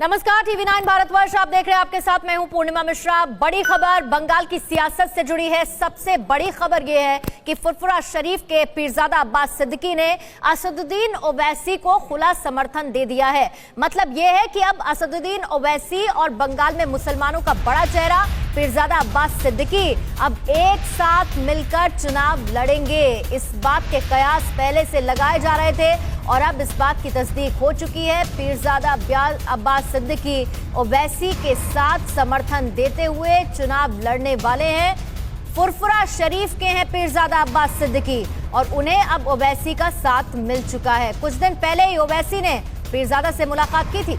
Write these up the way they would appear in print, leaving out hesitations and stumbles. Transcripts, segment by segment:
नमस्कार, टीवी 9 भारतवर्ष आप देख रहे हैं। आपके साथ मैं हूं पूर्णिमा मिश्रा। बड़ी खबर बंगाल की सियासत से जुड़ी है। सबसे बड़ी खबर यह है कि फुरफुरा शरीफ के पीरजादा अब्बास सिद्दीकी ने असदुद्दीन ओवैसी को खुला समर्थन दे दिया है। मतलब यह है कि अब असदुद्दीन ओवैसी और बंगाल में मुसलमानों का बड़ा चेहरा पीरजादा अब्बास सिद्दीकी अब एक साथ मिलकर चुनाव लड़ेंगे। इस बात के कयास पहले से लगाए जा रहे थे और अब इस बात की तस्दीक हो चुकी है। पीरजादा अब्बास सिद्दीकी ओवैसी के साथ समर्थन देते हुए चुनाव लड़ने वाले हैं। फुरफुरा शरीफ के हैं पीरजादा अब्बास सिद्दीकी और उन्हें अब ओवैसी का साथ मिल चुका है। कुछ दिन पहले ही ओवैसी ने पीरजादा से मुलाकात की थी।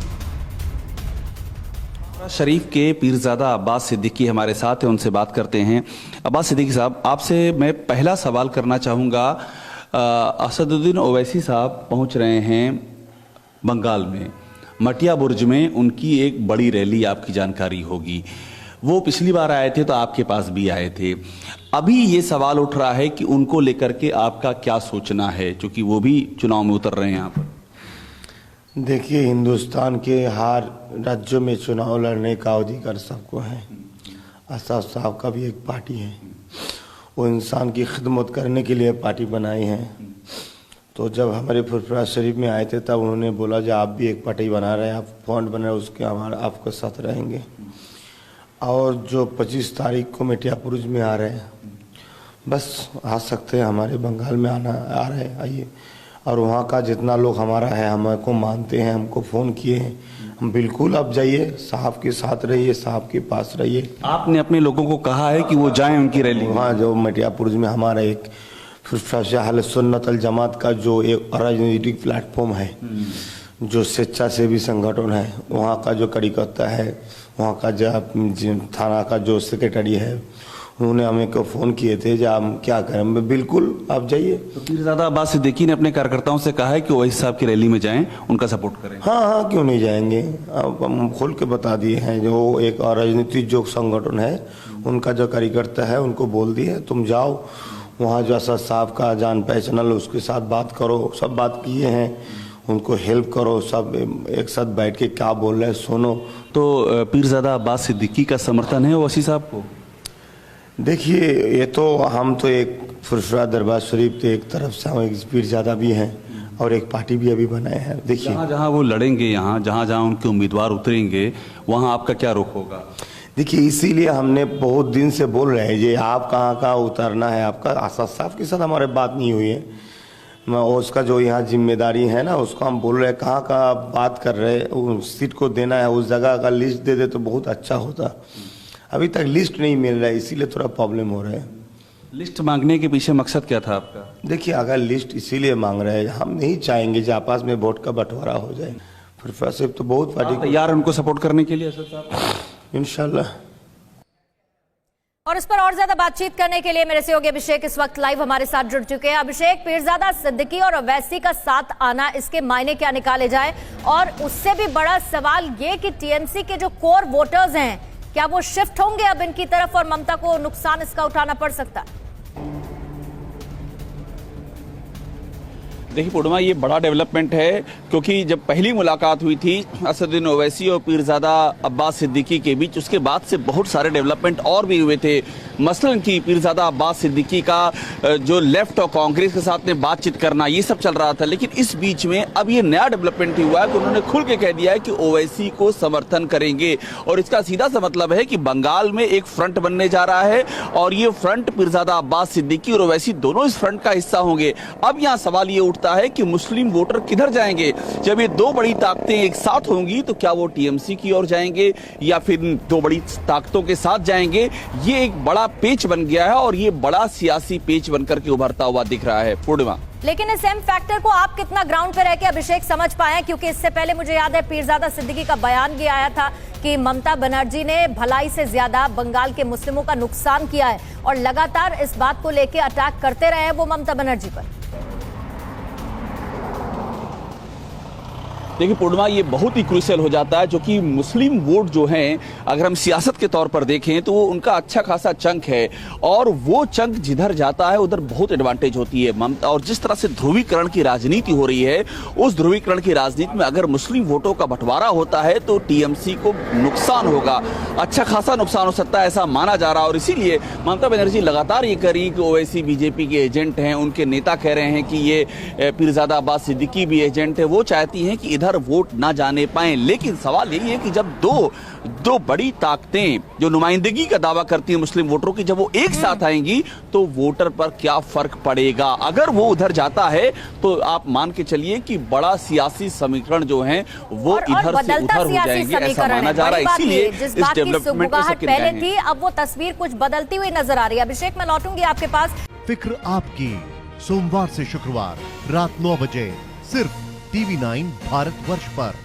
शरीफ के पीरजादा अब्बास सिद्दीकी हमारे साथ हैं, उनसे बात करते हैं। अब्बास सिद्दीकी साहब, आपसे मैं पहला सवाल करना चाहूँगा। असदुद्दीन ओवैसी साहब पहुंच रहे हैं बंगाल में, मटिया बुर्ज में उनकी एक बड़ी रैली, आपकी जानकारी होगी। वो पिछली बार आए थे तो आपके पास भी आए थे। अभी ये सवाल उठ रहा है कि उनको लेकर के आपका क्या सोचना है, क्योंकि वो भी चुनाव में उतर रहे हैं यहाँ पर। देखिए, हिंदुस्तान के हर राज्यों में चुनाव लड़ने का अधिकार सबको है। असद साहब का भी एक पार्टी है, वो इंसान की खिदमत करने के लिए पार्टी बनाई है। तो जब हमारे फुरफुरा शरीफ में आए थे तब उन्होंने बोला जो आप भी एक पार्टी बना रहे हैं, आप फंड बना रहे हैं, उसके हमारे आपके साथ रहेंगे। और जो 25 तारीख को मिर्जापुर में आ रहे हैं, बस आ सकते हैं, हमारे बंगाल में आ रहे हैं, आइए। और वहाँ का जितना लोग हमारा है, हमको मानते हैं, हमको फ़ोन किए हैं, हम बिल्कुल आप जाइए, साहब के साथ रहिए, साहब के पास रहिए। आपने अपने लोगों को कहा है कि वो जाएं उनकी रैली? वहाँ जो मिर्जापुर में हमारा एक अहले सुन्नत अल जमात का जो एक राजनीतिक प्लेटफॉर्म है, जो स्वेच्छासेवी संगठन है, वहाँ का जो कार्यकर्ता है, वहाँ का जो थाना का जो सेक्रेटरी है, उन्होंने हमें को फ़ोन किए थे जो हम क्या करें। बिल्कुल आप जाइए। तो पीरजादा अब्बास सिद्दीकी ने अपने कार्यकर्ताओं से कहा है कि ओवैसी साहब की रैली में जाएं, उनका सपोर्ट करें। हाँ, क्यों नहीं जाएंगे। अब हम खोल के बता दिए हैं, जो एक राजनीतिक जो संगठन है, उनका जो कार्यकर्ता है, उनको बोल दिए तुम जाओ वहाँ जो असद साहब का जान पहचान, उसके साथ बात करो। सब बात किए हैं, उनको हेल्प करो, सब एक साथ बैठ के क्या बोल रहे हैं सुनो। तो पीरजादा अब्बास सिद्दीकी का समर्थन है ओवैसी साहब को? देखिए, ये तो हम तो एक फुरफुरा दरबार शरीफ तो एक तरफ से हम एक पीरजादा भी हैं और एक पार्टी भी अभी बनाए हैं। देखिए, जहाँ जहाँ वो लड़ेंगे, यहाँ जहाँ जहाँ उनके उम्मीदवार उतरेंगे, वहाँ आपका क्या रुख होगा? देखिए, इसीलिए हमने बहुत दिन से बोल रहे हैं ये आप कहाँ कहाँ उतरना है आपका। असद साहब के साथ हमारे बात नहीं हुई है, उसका जो यहाँ जिम्मेदारी है ना, उसको हम बोल रहे हैं कहाँ कहाँ बात कर रहे हैं, उस सीट को देना है, उस जगह का लिस्ट दे दे तो बहुत अच्छा होता। अभी तक लिस्ट नहीं मिल रहा है, इसीलिए थोड़ा प्रॉब्लम हो रहा है। लिस्ट मांगने के पीछे मकसद क्या था आपका? देखिए, अगर लिस्ट इसीलिए मांग रहे हैं, हम नहीं चाहेंगे कि आपस में वोट का बंटवारा हो जाए। फुरफुरा साहब तो बहुत पार्टी तैयार उनको सपोर्ट करने के लिए असद साहब, इंशाल्लाह। और इस पर और ज्यादा बातचीत करने के लिए मेरे सहयोगी अभिषेक इस वक्त लाइव हमारे साथ जुड़ चुके हैं। अभिषेक, पीरजादा सिद्दीकी और ओवैसी का साथ आना, इसके मायने क्या निकाले जाए? और उससे भी बड़ा सवाल ये कि टीएमसी के जो कोर वोटर्स हैं, क्या वो शिफ्ट होंगे अब इनकी तरफ और ममता को नुकसान इसका उठाना पड़ सकता है? देखिए पूर्णिमा, ये बड़ा डेवलपमेंट है, क्योंकि जब पहली मुलाकात हुई थी असदुद्दीन ओवैसी और पीरजादा अब्बास सिद्दीकी के बीच, उसके बाद से बहुत सारे डेवलपमेंट और भी हुए थे। मसलन कि पीरजादा अब्बास सिद्दीकी का जो लेफ्ट और कांग्रेस के साथ में बातचीत करना, ये सब चल रहा था। लेकिन इस बीच में अब ये नया डेवलपमेंट हुआ है कि उन्होंने खुल के कह दिया है कि ओवैसी को समर्थन करेंगे। और इसका सीधा सा मतलब है कि बंगाल में एक फ्रंट बनने जा रहा है और ये फ्रंट पीरजादा अब्बास सिद्दीकी और ओवैसी दोनों इस फ्रंट का हिस्सा होंगे। अब यहाँ सवाल ये उठता है कि मुस्लिम वोटर किधर जाएंगे? जब ये दो बड़ी ताकतें एक साथ होंगी तो क्या वो टीएमसी की ओर जाएंगे या फिर दो बड़ी ताकतों के साथ जाएंगे? ये एक बड़ा पेच बन गया है और ये बड़ा सियासी पेच बनकर के उभरता हुआ दिख रहा है। पूर्णिमा, लेकिन इस एम फैक्टर को आप कितना ग्राउंड पे रह के अभिषेक समझ पाए? क्योंकि इससे पहले मुझे याद है पीरजादा सिद्दीकी का बयान भी आया था कि ममता बनर्जी ने भलाई से ज्यादा बंगाल के मुस्लिमों का नुकसान किया है और लगातार इस बात को लेकर अटैक करते रहे वो ममता बनर्जी पर। देखिए पूर्णिमा, ये बहुत ही क्रूशियल हो जाता है, जो कि मुस्लिम वोट जो हैं अगर हम सियासत के तौर पर देखें तो वो उनका अच्छा खासा चंक है, और वो चंक जिधर जाता है उधर बहुत एडवांटेज होती है ममता। और जिस तरह से ध्रुवीकरण की राजनीति हो रही है, उस ध्रुवीकरण की राजनीति में अगर मुस्लिम वोटों का बंटवारा होता है तो टीएमसी को नुकसान होगा, अच्छा खासा नुकसान हो सकता है, ऐसा माना जा रहा है। और इसीलिए ममता बनर्जी लगातार ये करी कि ओवैसी बीजेपी के एजेंट हैं, उनके नेता कह रहे हैं कि ये पीरजादा अब्बास सिद्दीकी भी एजेंट है, वो चाहती हैं कि इधर वोट ना जाने पाए। लेकिन सवाल यही है कि जब दो बड़ी ताकतें जो नुमाइंदगी का दावा करती हैं मुस्लिम वोटरों की, जब वो एक साथ आएंगी तो वोटर पर क्या फर्क पड़ेगा। अगर वो उधर जाता है तो आप मान के चलिए कि बड़ा सियासी समीकरण जो है वो इधर से उधर हो जाएंगे, ऐसा माना जा रहा है। इसीलिए इस डेवलपमेंट में सबके पहले थी, अब वो तस्वीर कुछ बदलती हुई नजर आ रही है। अभिषेक, मैं लौटूंगी आपके पास। फिक्र आपकी, सोमवार से शुक्रवार रात 9 बजे सिर्फ TV9 भारतवर्ष पर।